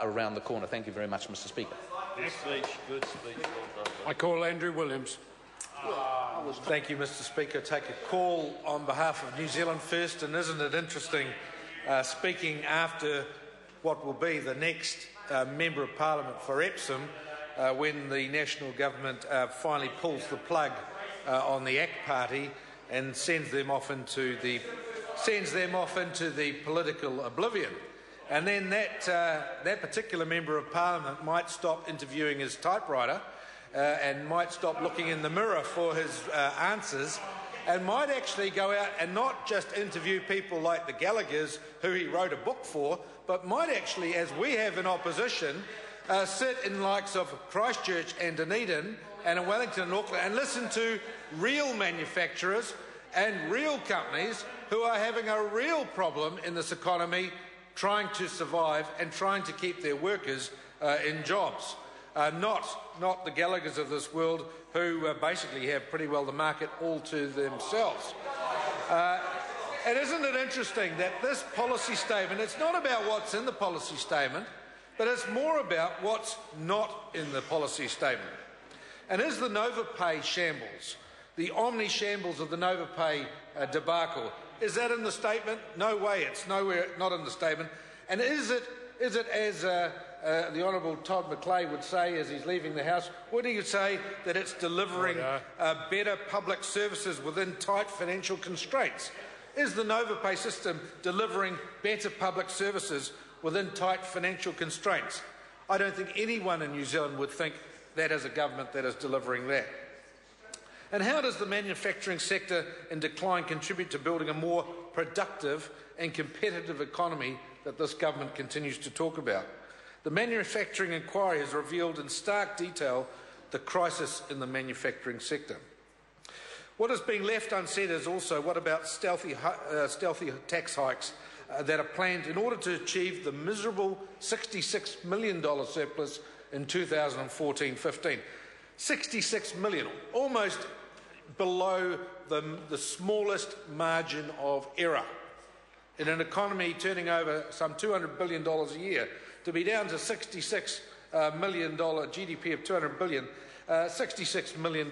around the corner. Thank you very much, Mr. Speaker. Good speech. Good speech. Well done. I call Andrew Williams. Thank you, Mr. Speaker. Take a call on behalf of New Zealand First, and isn't it interesting speaking after what will be the next Member of Parliament for Epsom when the National Government finally pulls the plug on the ACT Party and sends them off into the political oblivion. And then that particular Member of Parliament might stop interviewing his typewriter and might stop looking in the mirror for his answers, and might actually go out and not just interview people like the Gallaghers, who he wrote a book for, but might actually, as we have in opposition, sit in the likes of Christchurch and Dunedin and in Wellington and Auckland and listen to real manufacturers and real companies who are having a real problem in this economy, trying to survive and trying to keep their workers in jobs. Not the Gallaghers of this world, who basically have pretty well the market all to themselves. And isn't it interesting that this policy statement, it's not about what's in the policy statement, but it's more about what's not in the policy statement. And is the Nova Pay shambles, the omni-shambles of the Nova Pay debacle, is that in the statement? No way, it's nowhere not in the statement. And is it as the Honourable Todd McClay would say as he's leaving the House, would he say that it's delivering better public services within tight financial constraints? Is the Nova Pay system delivering better public services within tight financial constraints? I don't think anyone in New Zealand would think that is a government that is delivering that. And how does the manufacturing sector in decline contribute to building a more productive and competitive economy that this government continues to talk about? The manufacturing inquiry has revealed in stark detail the crisis in the manufacturing sector. What is being left unsaid is also what about stealthy tax hikes that are planned in order to achieve the miserable $66 million surplus in 2014-15. $66 million, almost below the smallest margin of error. In an economy turning over some $200 billion a year, to be down to $66 million GDP of $200 billion, $66 million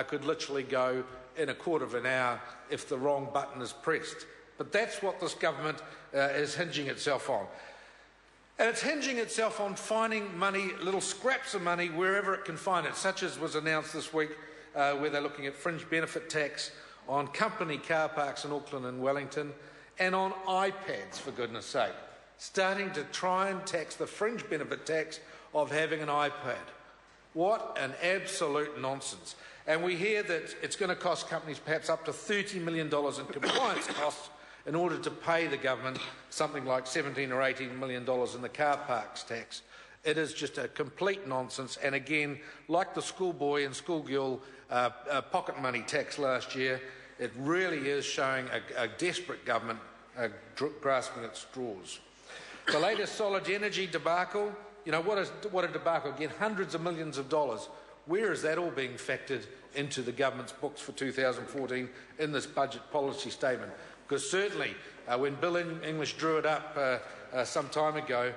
could literally go in a quarter of an hour if the wrong button is pressed. But that's what this government is hinging itself on. And it's hinging itself on finding money, little scraps of money, wherever it can find it, such as was announced this week, where they're looking at fringe benefit tax on company car parks in Auckland and Wellington, and on iPads, for goodness sake, starting to try and tax the fringe benefit tax of having an iPad. What an absolute nonsense. And we hear that it's going to cost companies perhaps up to $30 million in compliance costs in order to pay the government something like $17 or $18 million in the car parks tax. It is just a complete nonsense. And again, like the schoolboy and schoolgirl pocket money tax last year, it really is showing a desperate government grasping at straws. The latest solid energy debacle, what a debacle. Again, hundreds of millions of dollars. Where is that all being factored into the government's books for 2014 in this budget policy statement? Because certainly, when Bill English drew it up some time ago,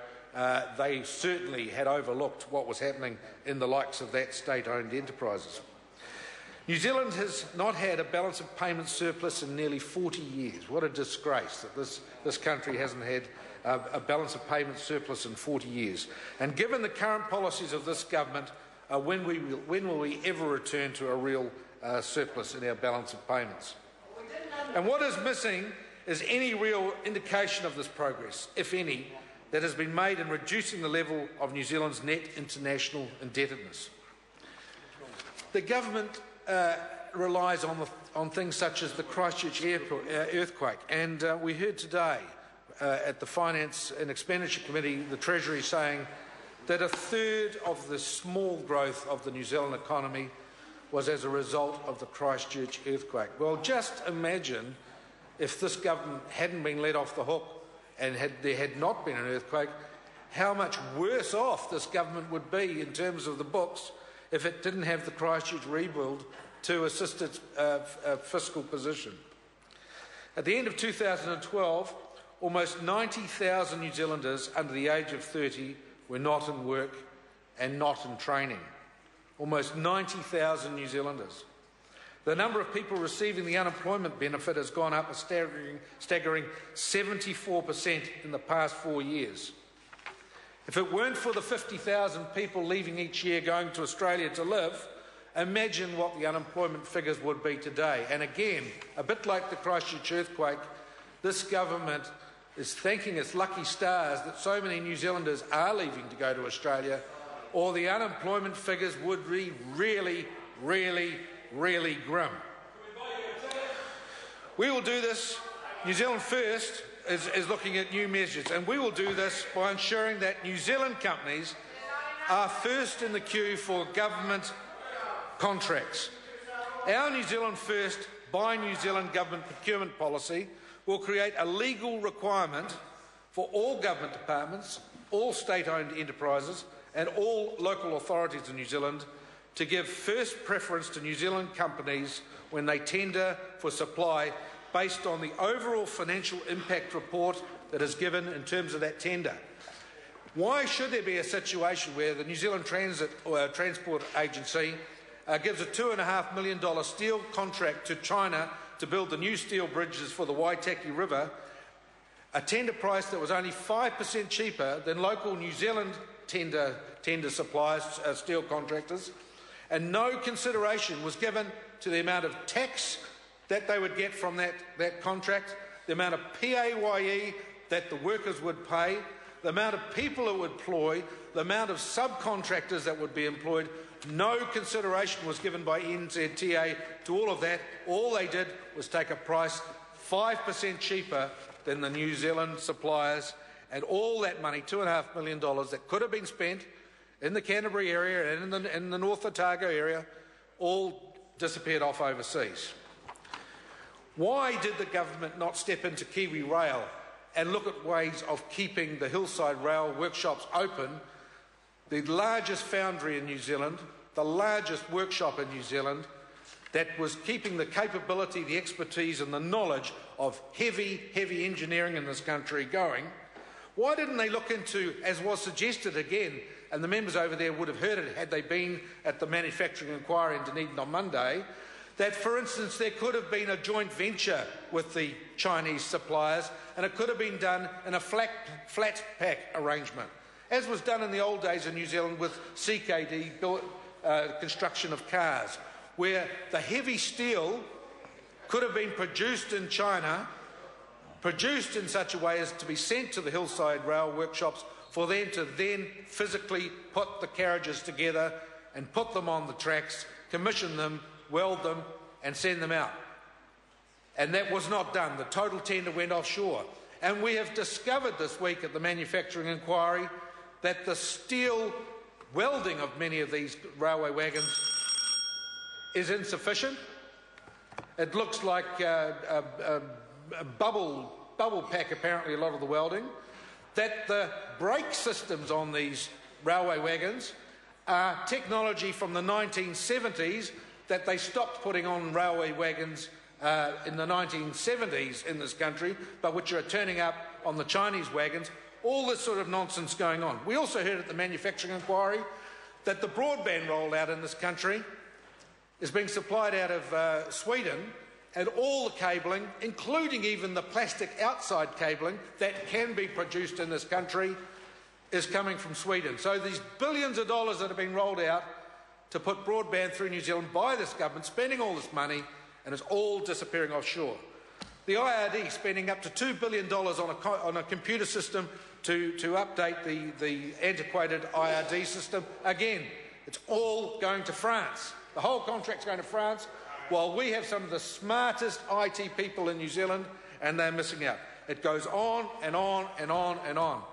they certainly had overlooked what was happening in the likes of that state-owned enterprises. New Zealand has not had a balance of payments surplus in nearly 40 years. What a disgrace that this country hasn't had a balance of payments surplus in 40 years. And given the current policies of this government, when will we ever return to a real surplus in our balance of payments? And what is missing is any real indication of this progress, if any, that has been made in reducing the level of New Zealand's net international indebtedness. The government relies on things such as the Christchurch earthquake, and we heard today at the Finance and Expenditure Committee the Treasury saying that a third of the small growth of the New Zealand economy was as a result of the Christchurch earthquake. Well, just imagine if this government hadn't been let off the hook and there had not been an earthquake, how much worse off this government would be in terms of the books if it didn't have the Christchurch rebuild to assist its fiscal position. At the end of 2012, almost 90,000 New Zealanders under the age of 30 were not in work and not in training. Almost 90,000 New Zealanders. The number of people receiving the unemployment benefit has gone up a staggering 74% in the past 4 years. If it weren't for the 50,000 people leaving each year going to Australia to live, imagine what the unemployment figures would be today. And again, a bit like the Christchurch earthquake, this government is thanking its lucky stars that so many New Zealanders are leaving to go to Australia, or the unemployment figures would be really, really, really grim. We will do this. New Zealand First is looking at new measures, and we will do this by ensuring that New Zealand companies are first in the queue for government contracts. Our New Zealand First Buy New Zealand government procurement policy will create a legal requirement for all government departments, all state-owned enterprises and all local authorities in New Zealand to give first preference to New Zealand companies when they tender for supply based on the overall financial impact report that is given in terms of that tender. Why should there be a situation where the New Zealand Transport Agency gives a $2.5 million steel contract to China to build the new steel bridges for the Waitaki River, a tender price that was only 5% cheaper than local New Zealand tender suppliers, steel contractors, and no consideration was given to the amount of tax that they would get from that contract, the amount of PAYE that the workers would pay, the amount of people it would employ, the amount of subcontractors that would be employed. No consideration was given by NZTA to all of that. All they did was take a price 5% cheaper than the New Zealand suppliers, and all that money, $2.5 million, that could have been spent in the Canterbury area and in the North Otago area, all disappeared off overseas. Why did the government not step into Kiwi Rail and look at ways of keeping the Hillside Rail workshops open, the largest foundry in New Zealand, the largest workshop in New Zealand, that was keeping the capability, the expertise and the knowledge of heavy engineering in this country going? Why didn't they look into, as was suggested again, and the members over there would have heard it had they been at the manufacturing inquiry in Dunedin on Monday, that, for instance, there could have been a joint venture with the Chinese suppliers and it could have been done in a flat pack arrangement, as was done in the old days in New Zealand with CKD construction of cars, where the heavy steel could have been produced in China, produced in such a way as to be sent to the Hillside Rail workshops for them to then physically put the carriages together and put them on the tracks, commission them, weld them and send them out. And that was not done. The total tender went offshore. And we have discovered this week at the manufacturing inquiry that the steel welding of many of these railway wagons is insufficient. It looks like a bubble pack, apparently, a lot of the welding. That the brake systems on these railway wagons are technology from the 1970s that they stopped putting on railway wagons in the 1970s in this country, but which are turning up on the Chinese wagons. All this sort of nonsense going on. We also heard at the manufacturing inquiry that the broadband rollout in this country is being supplied out of Sweden, and all the cabling, including even the plastic outside cabling that can be produced in this country, is coming from Sweden. So these billions of dollars that have been rolled out to put broadband through New Zealand by this government, spending all this money, and it's all disappearing offshore. The IRD spending up to $2 billion on a computer system to update the antiquated IRD system. Again, it's all going to France. The whole contract's going to France, while we have some of the smartest IT people in New Zealand, and they're missing out. It goes on and on and on and on.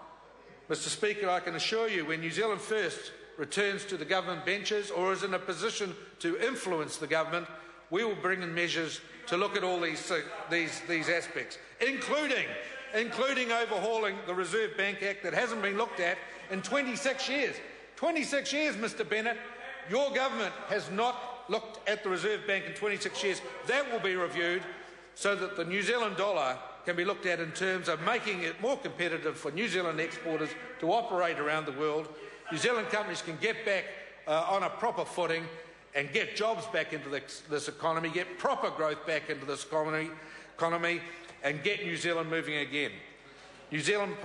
Mr. Speaker, I can assure you, when New Zealand First returns to the government benches or is in a position to influence the government, we will bring in measures to look at all these aspects, including overhauling the Reserve Bank Act that hasn't been looked at in 26 years. 26 years, Mr. Bennett. Your government has not looked at the Reserve Bank in 26 years. That will be reviewed so that the New Zealand dollar can be looked at in terms of making it more competitive for New Zealand exporters to operate around the world. New Zealand companies can get back on a proper footing and get jobs back into this economy, get proper growth back into this economy, and get New Zealand moving again. New Zealand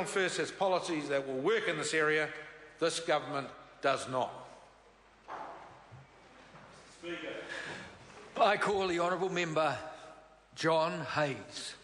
First has policies that will work in this area. This government does not. I call the honourable member John Hayes.